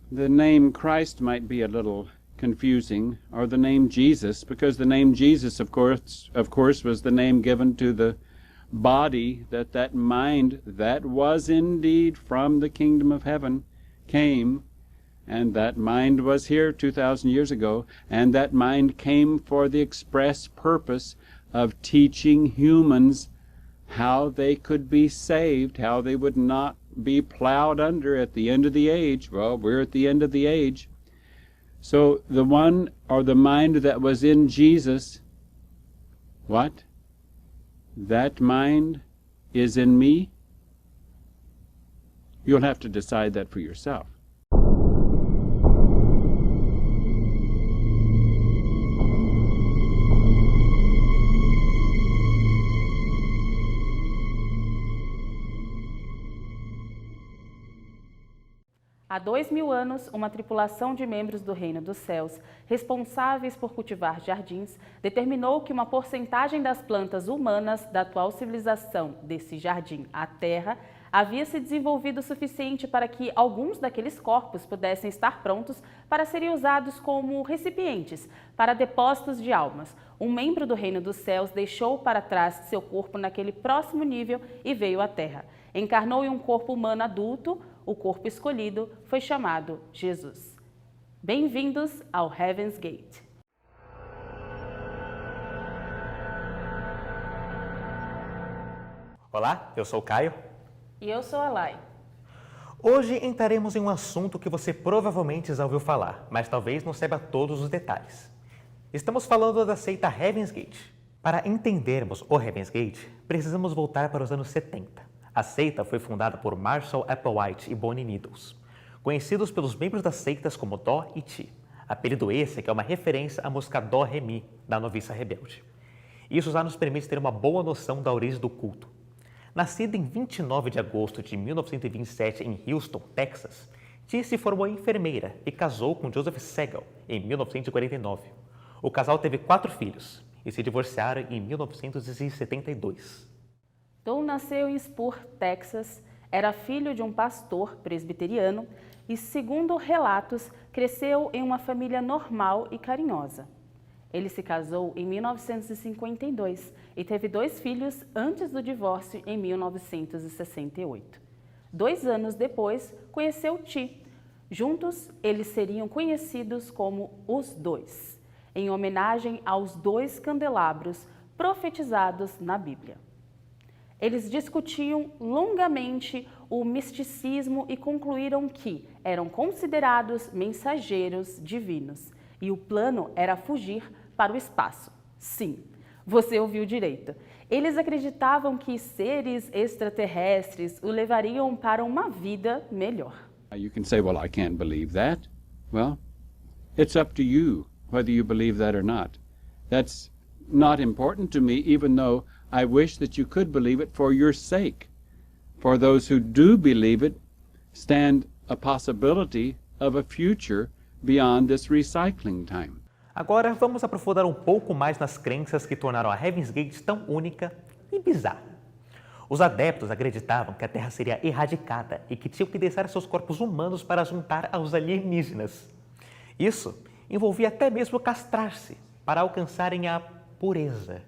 The name Christ might be a little confusing, or the name Jesus, because the name Jesus, of course, was the name given to the body that mind that was indeed from the kingdom of heaven came, and that mind was here 2,000 years ago, and that mind came for the express purpose of teaching humans how they could be saved, how they would not be plowed under at the end of the age. Well, we're at the end of the age. So the one, or the mind that was in Jesus, what? That mind is in me? You'll have to decide that for yourself. Há 2000 anos, uma tripulação de membros do Reino dos Céus, responsáveis por cultivar jardins, determinou que uma porcentagem das plantas humanas da atual civilização desse jardim, a Terra, havia se desenvolvido o suficiente para que alguns daqueles corpos pudessem estar prontos para serem usados como recipientes para depósitos de almas. Um membro do Reino dos Céus deixou para trás seu corpo naquele próximo nível e veio à Terra. Encarnou em um corpo humano adulto. O corpo escolhido foi chamado Jesus. Bem-vindos ao Heaven's Gate. Olá, eu sou o Caio. E eu sou a Lai. Hoje entraremos em um assunto que você provavelmente já ouviu falar, mas talvez não saiba todos os detalhes. Estamos falando da seita Heaven's Gate. Para entendermos o Heaven's Gate, precisamos voltar para os anos 70. A seita foi fundada por Marshall Applewhite e Bonnie Needles, conhecidos pelos membros das seitas como Dó e Ti, apelido esse que é uma referência à música Dó Ré Mi, da Noviça Rebelde. Isso já nos permite ter uma boa noção da origem do culto. Nascida em 29 de agosto de 1927 em Houston, Texas, Ti se formou enfermeira e casou com Joseph Segal em 1949. O casal teve 4 filhos e se divorciaram em 1972. Don nasceu em Spur, Texas, era filho de um pastor presbiteriano e, segundo relatos, cresceu em uma família normal e carinhosa. Ele se casou em 1952 e teve 2 filhos antes do divórcio em 1968. 2 anos depois, conheceu Ti. Juntos, eles seriam conhecidos como os Dois, em homenagem aos 2 candelabros profetizados na Bíblia. Eles discutiam longamente o misticismo e concluíram que eram considerados mensageiros divinos e o plano era fugir para o espaço. Sim, você ouviu direito. Eles acreditavam que seres extraterrestres o levariam para uma vida melhor. You can say, well, I can't believe that. Well, it's up to you whether you believe that or not. That's not important to me, even though I wish that you could believe it for your sake. For those who do believe it, stand a possibility of a future beyond this recycling time. Agora vamos aprofundar um pouco mais nas crenças que tornaram a Heaven's Gate tão única e bizarra. Os adeptos acreditavam que a Terra seria erradicada e que tinham que deixar seus corpos humanos para juntar aos alienígenas. Isso envolvia até mesmo castrar-se para alcançarem a pureza.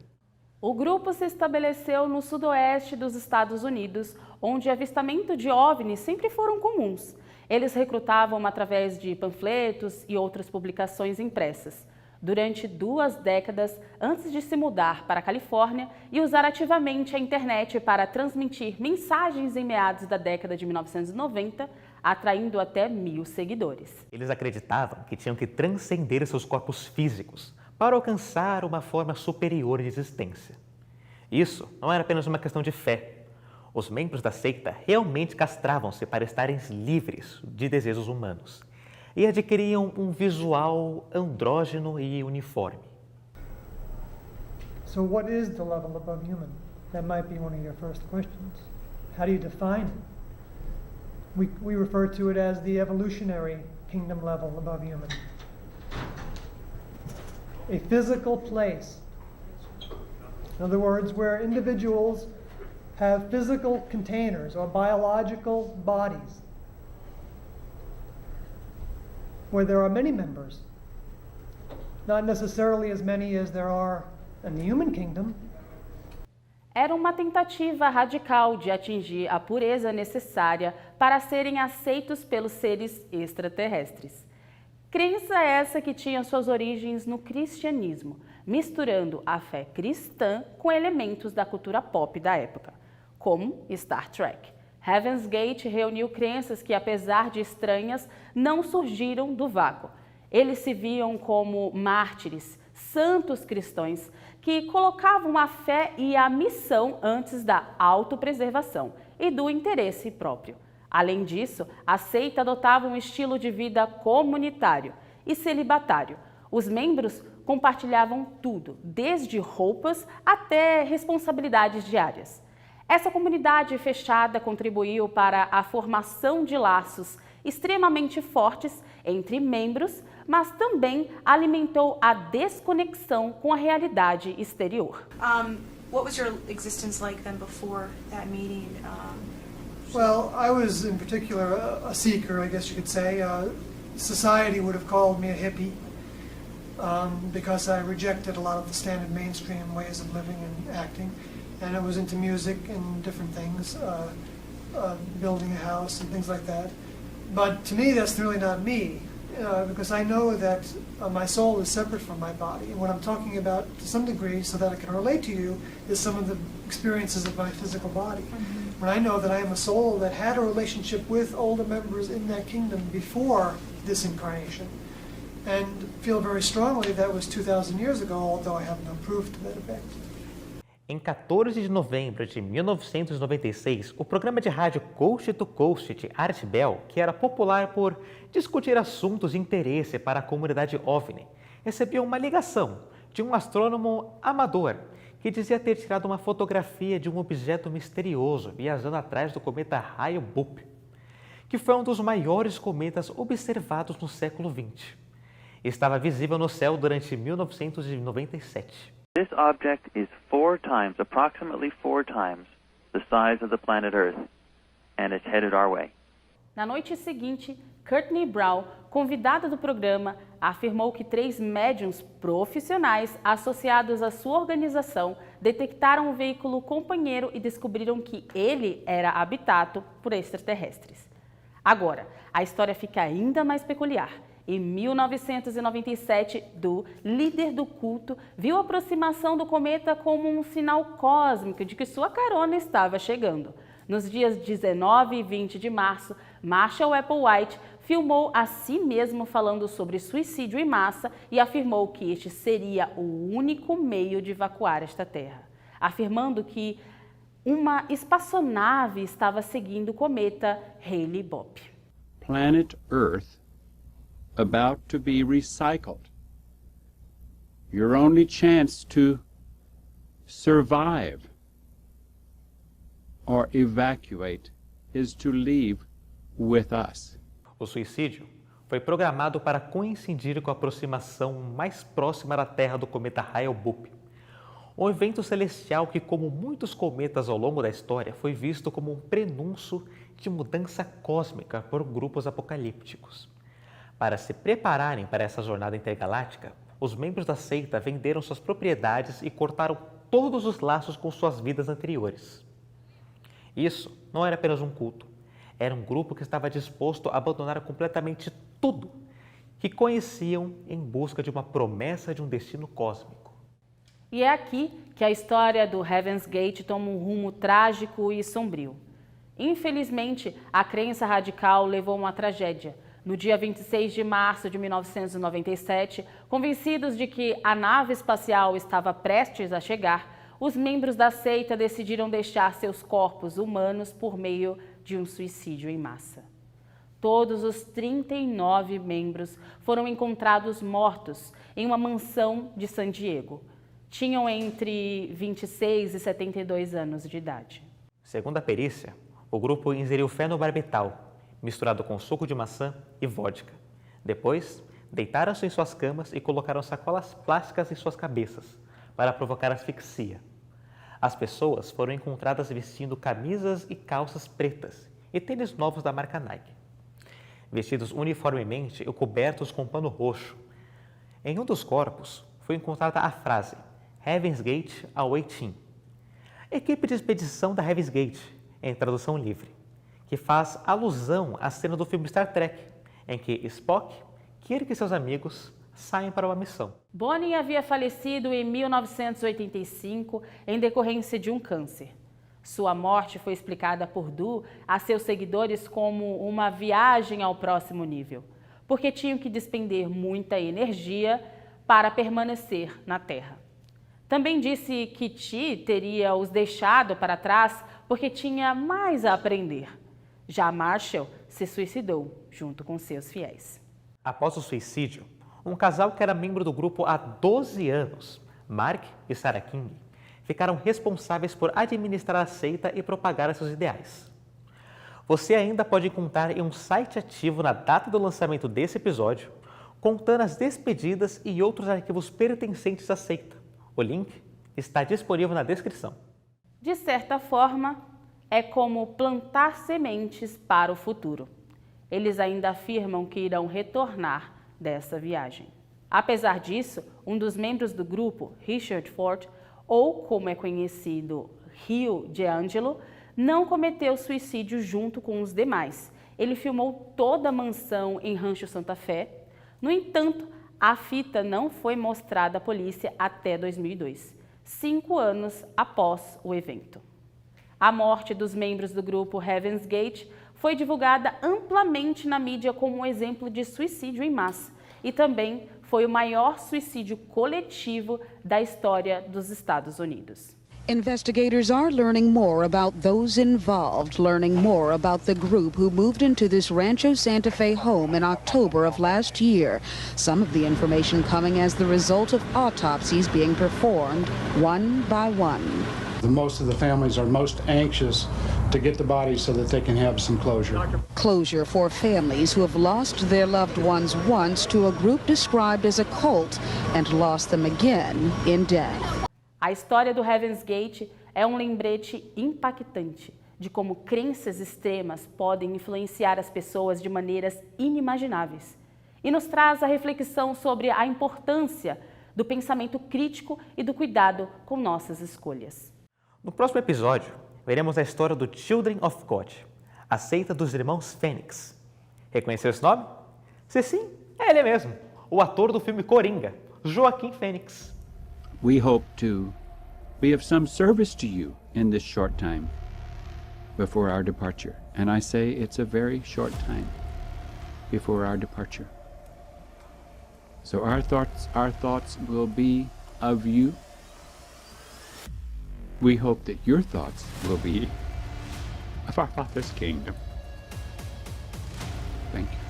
O grupo se estabeleceu no sudoeste dos Estados Unidos, onde avistamento de OVNIs sempre foram comuns. Eles recrutavam através de panfletos e outras publicações impressas. Durante 2 décadas antes de se mudar para a Califórnia e usar ativamente a internet para transmitir mensagens em meados da década de 1990, atraindo até 1000 seguidores. Eles acreditavam que tinham que transcender seus corpos físicos para alcançar uma forma superior de existência. Isso não era apenas uma questão de fé. Os membros da seita realmente castravam-se para estarem livres de desejos humanos e adquiriam um visual andrógeno e uniforme. So what is the level above human? That might be one of your first questions. How do you define it? We refer to it as the evolutionary kingdom level above human. A physical place. In other words, where individuals have physical containers or biological bodies where there are many members. Not necessarily as many as there are in the human kingdom. Era uma tentativa radical de atingir a pureza necessária para serem aceitos pelos seres extraterrestres. Crença essa que tinha suas origens no cristianismo, misturando a fé cristã com elementos da cultura pop da época, como Star Trek. Heaven's Gate reuniu crenças que, apesar de estranhas, não surgiram do vácuo. Eles se viam como mártires, santos cristãos, que colocavam a fé e a missão antes da autopreservação e do interesse próprio. Além disso, a seita adotava um estilo de vida comunitário e celibatário. Os membros compartilhavam tudo, desde roupas até responsabilidades diárias. Essa comunidade fechada contribuiu para a formação de laços extremamente fortes entre membros, mas também alimentou a desconexão com a realidade exterior. What was your existence like then before that meeting? Well, I was in particular a seeker, I guess you could say. Society would have called me a hippie because I rejected a lot of the standard mainstream ways of living and acting. And I was into music and different things, building a house and things like that. But to me, that's really not me, because I know that my soul is separate from my body. And what I'm talking about, to some degree, so that I can relate to you, is some of the experiences of my physical body. Mm-hmm. When I know that I am a soul that had a relationship with older members in that kingdom before this incarnation, and feel very strongly that was 2,000 years ago, although I have no proof to that effect. Em 14 de novembro de 1996, o programa de rádio Coast to Coast de Art Bell, que era popular por discutir assuntos de interesse para a comunidade OVNI, recebeu uma ligação de um astrônomo amador que dizia ter tirado uma fotografia de um objeto misterioso viajando atrás do cometa Hale-Bopp, que foi um dos maiores cometas observados no século XX. Estava visível no céu durante 1997. This object is approximately four times, the size of the planet Earth, and it's headed our way. Na noite seguinte, Courtney Brown, convidada do programa, afirmou que 3 médiums profissionais associados à sua organização detectaram o veículo companheiro e descobriram que ele era habitado por extraterrestres. Agora, a história fica ainda mais peculiar. Em 1997, Du, líder do culto, viu a aproximação do cometa como um sinal cósmico de que sua carona estava chegando. Nos dias 19 e 20 de março, Marshall Applewhite filmou a si mesmo falando sobre suicídio em massa e afirmou que este seria o único meio de evacuar esta terra, afirmando que uma espaçonave estava seguindo o cometa Hale-Bopp. Planet Earth about to be recycled. Your only chance to survive or evacuate is to leave with us. O suicídio foi programado para coincidir com a aproximação mais próxima da Terra do cometa Hale-Bopp, um evento celestial que, como muitos cometas ao longo da história, foi visto como um prenúncio de mudança cósmica por grupos apocalípticos. Para se prepararem para essa jornada intergaláctica, os membros da seita venderam suas propriedades e cortaram todos os laços com suas vidas anteriores. Isso não era apenas um culto, era um grupo que estava disposto a abandonar completamente tudo que conheciam em busca de uma promessa de um destino cósmico. E é aqui que a história do Heaven's Gate toma um rumo trágico e sombrio. Infelizmente, a crença radical levou a uma tragédia. No dia 26 de março de 1997, convencidos de que a nave espacial estava prestes a chegar, os membros da seita decidiram deixar seus corpos humanos por meio de um suicídio em massa. Todos os 39 membros foram encontrados mortos em uma mansão de San Diego. Tinham entre 26 e 72 anos de idade. Segundo a perícia, o grupo ingeriu fenobarbital, misturado com suco de maçã e vodka. Depois, deitaram-se em suas camas e colocaram sacolas plásticas em suas cabeças, para provocar asfixia. As pessoas foram encontradas vestindo camisas e calças pretas e tênis novos da marca Nike. vestidos uniformemente e cobertos com pano roxo. Em um dos corpos foi encontrada a frase Heaven's Gate awaiting. Equipe de expedição da Heaven's Gate, em tradução livre, que faz alusão à cena do filme Star Trek, em que Spock, Kirk e seus amigos saem para uma missão. Bonnie havia falecido em 1985 em decorrência de um câncer. Sua morte foi explicada por Du a seus seguidores como uma viagem ao próximo nível, porque tinham que despender muita energia para permanecer na Terra. Também disse que Ti teria os deixado para trás porque tinha mais a aprender. Já Marshall se suicidou junto com seus fiéis. Após o suicídio, um casal que era membro do grupo há 12 anos, Mark e Sarah King, ficaram responsáveis por administrar a seita e propagar seus ideais. Você ainda pode encontrar em um site ativo na data do lançamento desse episódio, contando as despedidas e outros arquivos pertencentes à seita. O link está disponível na descrição. De certa forma, é como plantar sementes para o futuro. Eles ainda afirmam que irão retornar dessa viagem. Apesar disso, um dos membros do grupo, Richard Ford, ou como é conhecido, Rio DeAngelo, não cometeu suicídio junto com os demais. Ele filmou toda a mansão em Rancho Santa Fé. No entanto, a fita não foi mostrada à polícia até 2002, 5 anos após o evento. A morte dos membros do grupo Heaven's Gate foi divulgada amplamente na mídia como um exemplo de suicídio em massa e também foi o maior suicídio coletivo da história dos Estados Unidos. Investigators are learning more about those involved, learning more about the group who moved into this Rancho Santa Fe home in October of last year. Some of the information coming as the result of autopsies being performed one by one. Most of the families are most anxious to get the bodies so that they can have some closure. Closure for families who have lost their loved ones once to a group described as a cult and lost them again in death. A história do Heaven's Gate é um lembrete impactante de como crenças extremas podem influenciar as pessoas de maneiras inimagináveis e nos traz a reflexão sobre a importância do pensamento crítico e do cuidado com nossas escolhas. No próximo episódio, veremos a história do Children of God, a seita dos irmãos Fênix. Reconheceu esse nome? Se sim, é ele mesmo, o ator do filme Coringa, Joaquim Fênix. We hope to be of some service to you in this short time before our departure. And I say it's a very short time before our departure. So our thoughts will be of you. We hope that your thoughts will be of our Father's kingdom. Thank you.